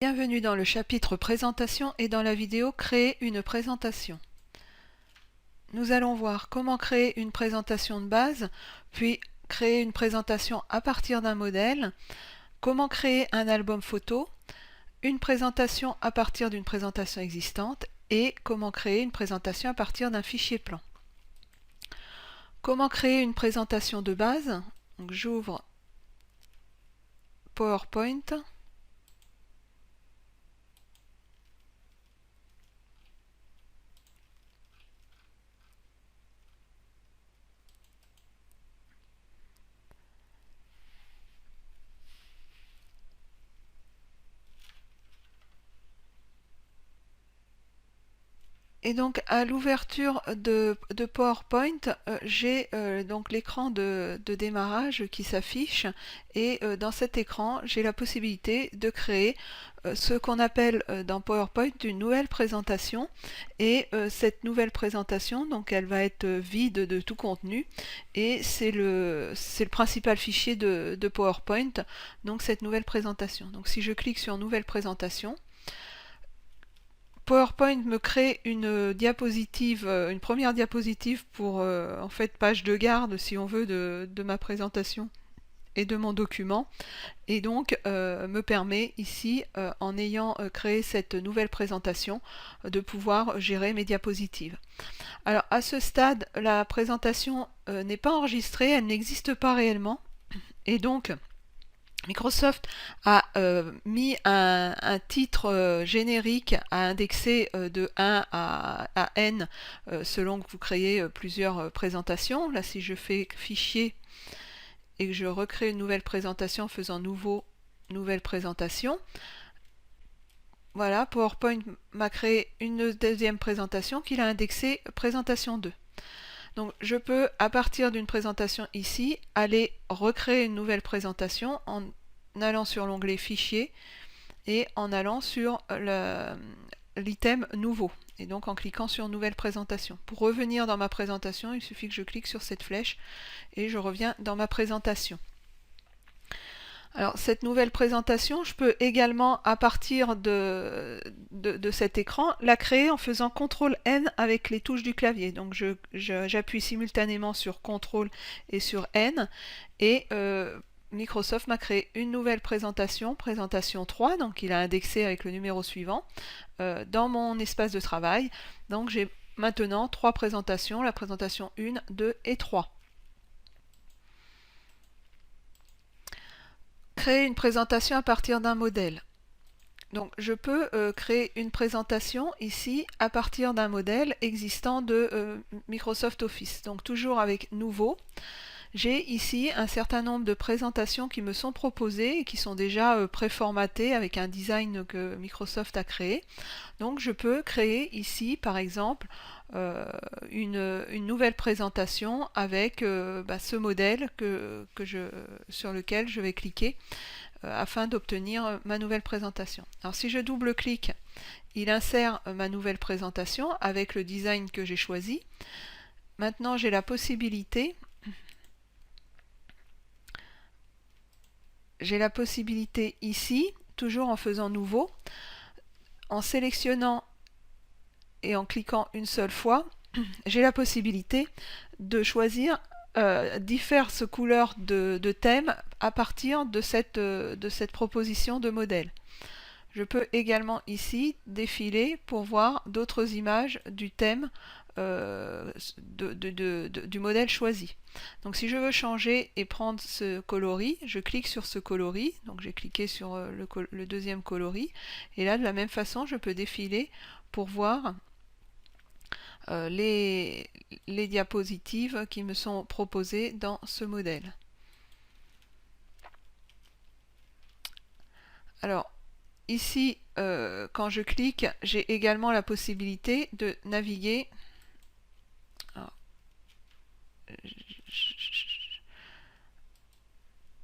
Bienvenue dans le chapitre présentation et dans la vidéo créer une présentation. Nous allons voir comment créer une présentation de base, puis créer une présentation à partir d'un modèle, comment créer un album photo, une présentation à partir d'une présentation existante et comment créer une présentation à partir d'un fichier plan. Comment créer une présentation de base? Donc j'ouvre PowerPoint. Et donc à l'ouverture de PowerPoint, j'ai donc l'écran de démarrage qui s'affiche et dans cet écran j'ai la possibilité de créer ce qu'on appelle dans PowerPoint une nouvelle présentation et cette nouvelle présentation donc elle va être vide de tout contenu et c'est le principal fichier de PowerPoint, donc cette nouvelle présentation. Donc si je clique sur nouvelle présentation, PowerPoint me crée une diapositive, une première diapositive pour en fait page de garde si on veut de ma présentation et de mon document, et donc me permet ici en ayant créé cette nouvelle présentation de pouvoir gérer mes diapositives. Alors à ce stade la présentation n'est pas enregistrée, elle n'existe pas réellement et donc Microsoft a mis un titre générique à indexer de 1 à n selon que vous créez plusieurs présentations. Là, si je fais fichier et que je recrée une nouvelle présentation en faisant nouveau, nouvelle présentation, voilà, PowerPoint m'a créé une deuxième présentation qu'il a indexée présentation 2. Donc je peux, à partir d'une présentation ici, aller recréer une nouvelle présentation en allant sur l'onglet Fichier et en allant sur l'item Nouveau. Et donc en cliquant sur Nouvelle présentation. Pour revenir dans ma présentation, il suffit que je clique sur cette flèche et je reviens dans ma présentation. Alors cette nouvelle présentation, je peux également, à partir de cet écran, la créer en faisant CTRL-N avec les touches du clavier. Donc j'appuie simultanément sur CTRL et sur N, et Microsoft m'a créé une nouvelle présentation, présentation 3, donc il a indexé avec le numéro suivant, dans mon espace de travail. Donc j'ai maintenant 3 présentations, la présentation 1, 2 et 3. Créer une présentation à partir d'un modèle. Donc je peux créer une présentation ici à partir d'un modèle existant de Microsoft Office. Donc toujours avec Nouveau. J'ai ici un certain nombre de présentations qui me sont proposées et qui sont déjà préformatées avec un design que Microsoft a créé. Donc je peux créer ici par exemple une nouvelle présentation avec ce modèle sur lequel je vais cliquer afin d'obtenir ma nouvelle présentation. Alors si je double-clique, il insère ma nouvelle présentation avec le design que j'ai choisi. Maintenant j'ai la possibilité ici, toujours en faisant nouveau, en sélectionnant et en cliquant une seule fois, j'ai la possibilité de choisir diverses couleurs de thème à partir de cette proposition de modèle. Je peux également ici défiler pour voir d'autres images du thème du modèle choisi. Donc si je veux changer et prendre ce coloris, je clique sur ce coloris, donc j'ai cliqué sur le deuxième coloris, et là de la même façon je peux défiler pour voir les diapositives qui me sont proposées dans ce modèle. Alors ici, quand je clique, j'ai également la possibilité de naviguer. Alors,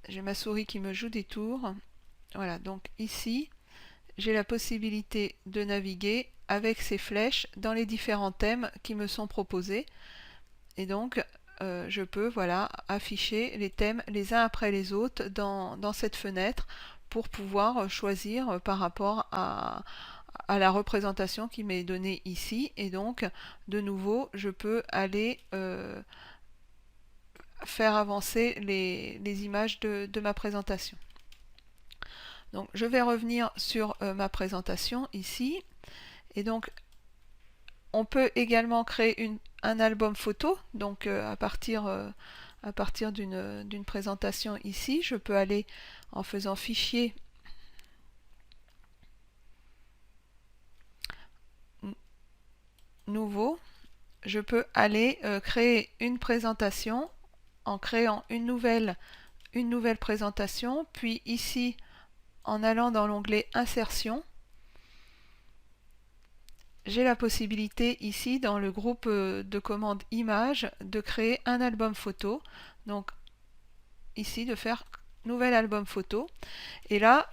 j'ai ma souris qui me joue des tours. Voilà, donc ici, j'ai la possibilité de naviguer avec ces flèches dans les différents thèmes qui me sont proposés. Et donc, je peux afficher les thèmes les uns après les autres dans cette fenêtre pour pouvoir choisir par rapport à la représentation qui m'est donnée ici. Et donc, de nouveau, je peux aller faire avancer les images de ma présentation. Donc, je vais revenir sur ma présentation ici. Et donc, on peut également créer un album photo. Donc, à partir d'une présentation ici, je peux aller en faisant Fichier, Nouveau. Je peux aller créer une présentation en créant une nouvelle présentation, puis ici, en allant dans l'onglet Insertion, j'ai la possibilité ici, dans le groupe de commandes Images, de créer un album photo. Donc, ici, de faire Nouvel album photo. Et là,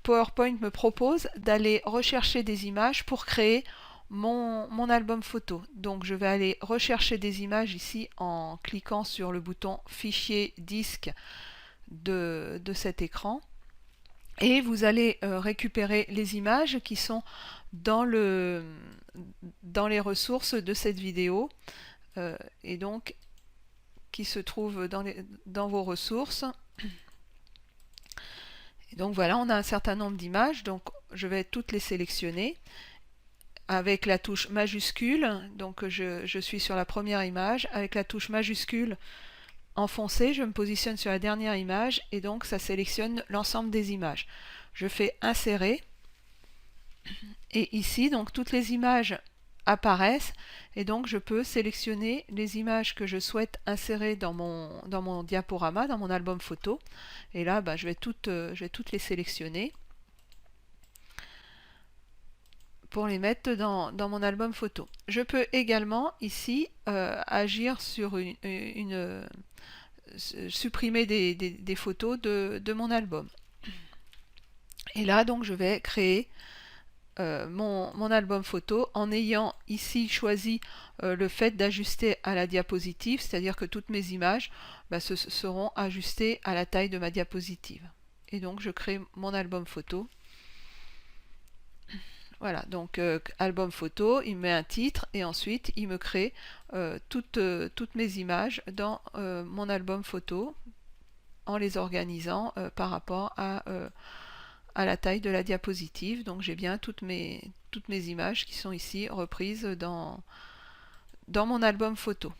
PowerPoint me propose d'aller rechercher des images pour créer mon album photo. Donc, je vais aller rechercher des images ici en cliquant sur le bouton Fichier, Disque de cet écran. Et vous allez récupérer les images qui sont dans les ressources de cette vidéo et donc qui se trouvent dans vos ressources. Et donc voilà, on a un certain nombre d'images, donc je vais toutes les sélectionner avec la touche majuscule. Donc je suis sur la première image, avec la touche majuscule enfoncée, je me positionne sur la dernière image et donc ça sélectionne l'ensemble des images. Je fais insérer et ici donc toutes les images apparaissent et donc je peux sélectionner les images que je souhaite insérer dans mon diaporama, dans mon album photo. Et là je vais toutes les sélectionner pour les mettre dans mon album photo. Je peux également ici agir sur supprimer des photos de mon album. Et là donc je vais créer mon album photo en ayant ici choisi le fait d'ajuster à la diapositive, c'est-à-dire que toutes mes images seront ajustées à la taille de ma diapositive. Et donc je crée mon album photo. Voilà, donc album photo, il met un titre et ensuite il me crée toutes mes images dans mon album photo en les organisant par rapport à la taille de la diapositive. Donc j'ai bien toutes mes images qui sont ici reprises dans mon album photo.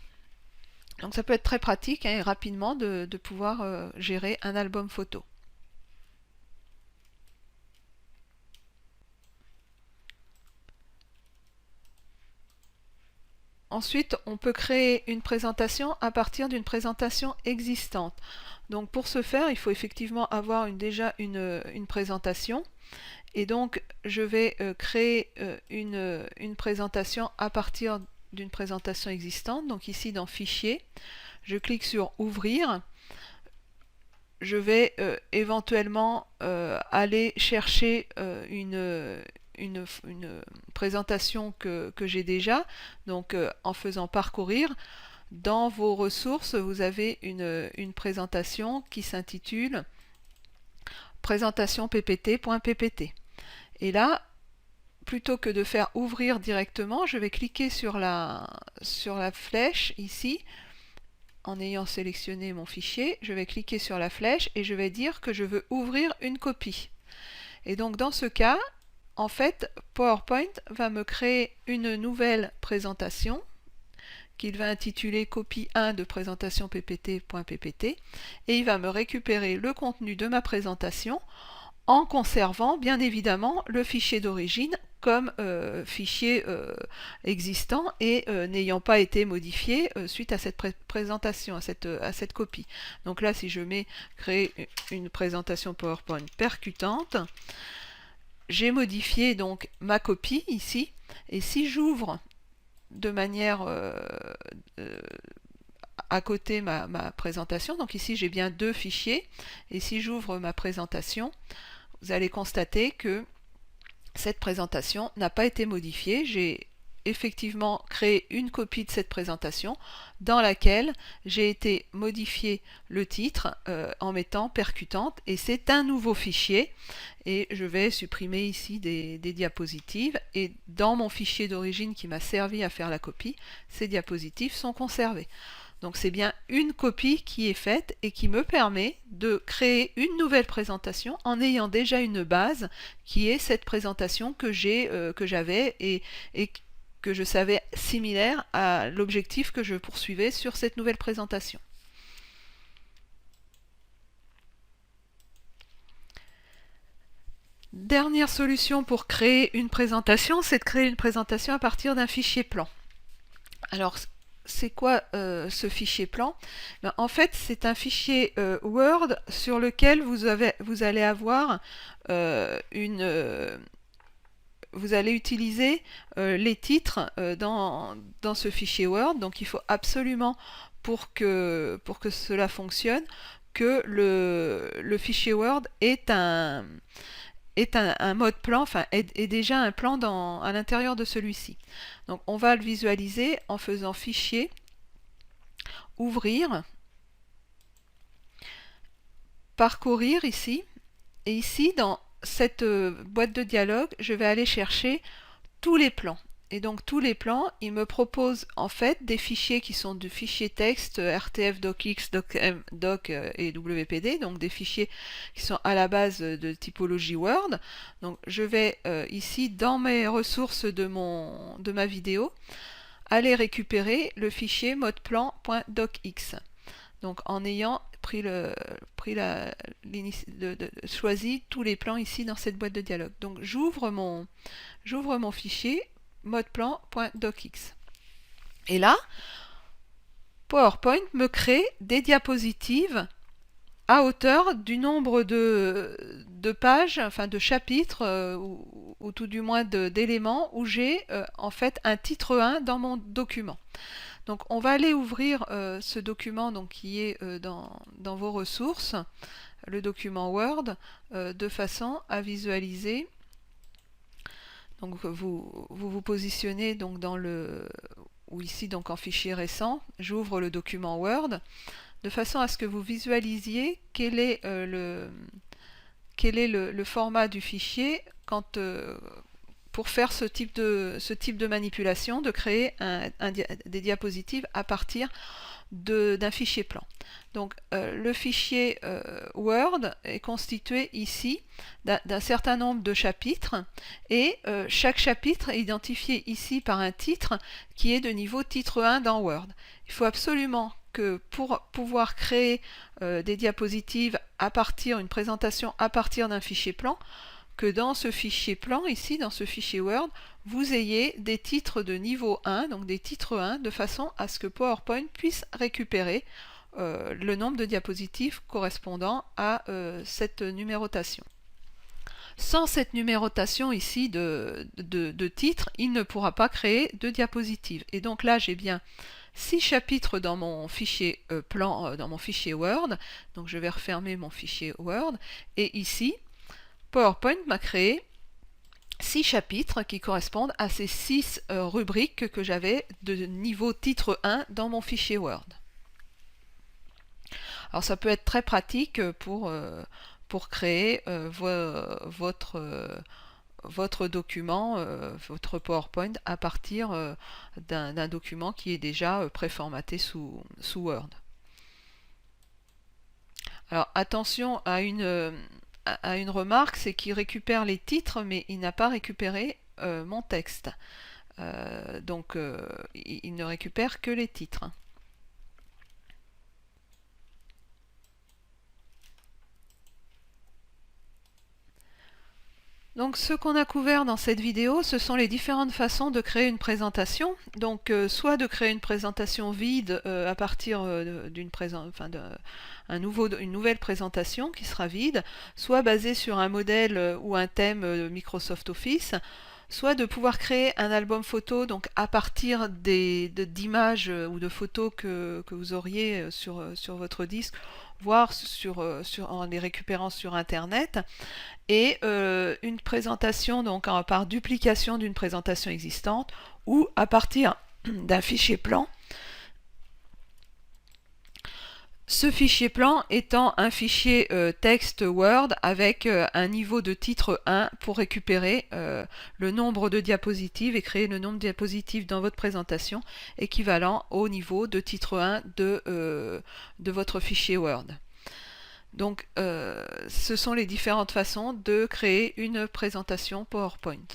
Donc ça peut être très pratique et rapidement de pouvoir gérer un album photo. Ensuite, on peut créer une présentation à partir d'une présentation existante. Donc pour ce faire, il faut effectivement avoir déjà une présentation. Et donc, je vais créer une présentation à partir d'une présentation existante. Donc ici, dans Fichier, je clique sur Ouvrir. Je vais éventuellement aller chercher une présentation que j'ai déjà, donc en faisant parcourir. Dans vos ressources, vous avez une présentation qui s'intitule présentation ppt.ppt. Et là, plutôt que de faire ouvrir directement, je vais cliquer sur la flèche ici. En ayant sélectionné mon fichier, je vais cliquer sur la flèche et je vais dire que je veux ouvrir une copie. Et donc dans ce cas, en fait, PowerPoint va me créer une nouvelle présentation qu'il va intituler copie 1 de présentation ppt.ppt et il va me récupérer le contenu de ma présentation en conservant bien évidemment le fichier d'origine comme fichier existant et n'ayant pas été modifié suite à cette présentation, à cette copie. Donc là, si je mets créer une présentation PowerPoint percutante, j'ai modifié donc ma copie ici, et si j'ouvre de manière à côté ma présentation, donc ici j'ai bien deux fichiers, et si j'ouvre ma présentation, vous allez constater que cette présentation n'a pas été modifiée. J'ai effectivement créé une copie de cette présentation dans laquelle j'ai été modifier le titre en mettant percutante, et c'est un nouveau fichier, et je vais supprimer ici des diapositives, et dans mon fichier d'origine qui m'a servi à faire la copie, ces diapositives sont conservées. Donc c'est bien une copie qui est faite et qui me permet de créer une nouvelle présentation en ayant déjà une base qui est cette présentation que j'avais et que je savais similaire à l'objectif que je poursuivais sur cette nouvelle présentation. Dernière solution pour créer une présentation, c'est de créer une présentation à partir d'un fichier plan. Alors, c'est quoi ce fichier plan? En fait, c'est un fichier Word sur lequel vous allez avoir vous allez utiliser les titres dans ce fichier Word. Donc il faut absolument, pour que cela fonctionne, que le fichier Word est un mode plan, enfin est déjà un plan à l'intérieur de celui-ci. Donc on va le visualiser en faisant fichier, ouvrir, parcourir ici, et ici dans cette boîte de dialogue, je vais aller chercher tous les plans. Et donc tous les plans, il me propose en fait des fichiers qui sont du fichier texte, RTF, DocX, Doc et WPD, donc des fichiers qui sont à la base de typologie Word. Donc je vais ici dans mes ressources de ma vidéo aller récupérer le fichier modeplan.docx. Donc en ayant choisi tous les plans ici dans cette boîte de dialogue. Donc j'ouvre mon fichier modeplan.docx. Et là, PowerPoint me crée des diapositives à hauteur du nombre de pages, enfin de chapitres, ou tout du moins d'éléments où j'ai en fait un titre 1 dans mon document. Donc on va aller ouvrir ce document donc, qui est dans vos ressources, le document Word, de façon à visualiser. Donc vous positionnez donc ou ici donc en fichier récent, j'ouvre le document Word, de façon à ce que vous visualisiez quel est le format du fichier pour faire ce type de manipulation, de créer des diapositives à partir d'un fichier plan. Donc le fichier Word est constitué ici d'un certain nombre de chapitres, et chaque chapitre est identifié ici par un titre qui est de niveau titre 1 dans Word. Il faut absolument que pour pouvoir créer des diapositives une présentation à partir d'un fichier plan, que dans ce fichier plan, ici, dans ce fichier Word, vous ayez des titres de niveau 1, donc des titres 1, de façon à ce que PowerPoint puisse récupérer le nombre de diapositives correspondant à cette numérotation. Sans cette numérotation ici de titres, il ne pourra pas créer de diapositives. Et donc là, j'ai bien 6 chapitres dans mon fichier plan, dans mon fichier Word. Donc je vais refermer mon fichier Word. Et ici, PowerPoint m'a créé 6 chapitres qui correspondent à ces 6 rubriques que j'avais de niveau titre 1 dans mon fichier Word. Alors ça peut être très pratique pour créer votre document, votre PowerPoint à partir d'un document qui est déjà préformaté sous Word. Alors attention à une remarque, c'est qu'il récupère les titres, mais il n'a pas récupéré mon texte. Donc il ne récupère que les titres. Donc ce qu'on a couvert dans cette vidéo, ce sont les différentes façons de créer une présentation. Donc soit de créer une présentation vide à partir d'une nouvelle présentation qui sera vide, soit basée sur un modèle ou un thème Microsoft Office, soit de pouvoir créer un album photo donc à partir d'images ou de photos que vous auriez sur votre disque, voire en les récupérant sur Internet, et une présentation donc par duplication d'une présentation existante, ou à partir d'un fichier plan. Ce fichier plan étant un fichier texte Word avec un niveau de titre 1 pour récupérer le nombre de diapositives et créer le nombre de diapositives dans votre présentation équivalent au niveau de titre 1 de votre fichier Word. Donc ce sont les différentes façons de créer une présentation PowerPoint.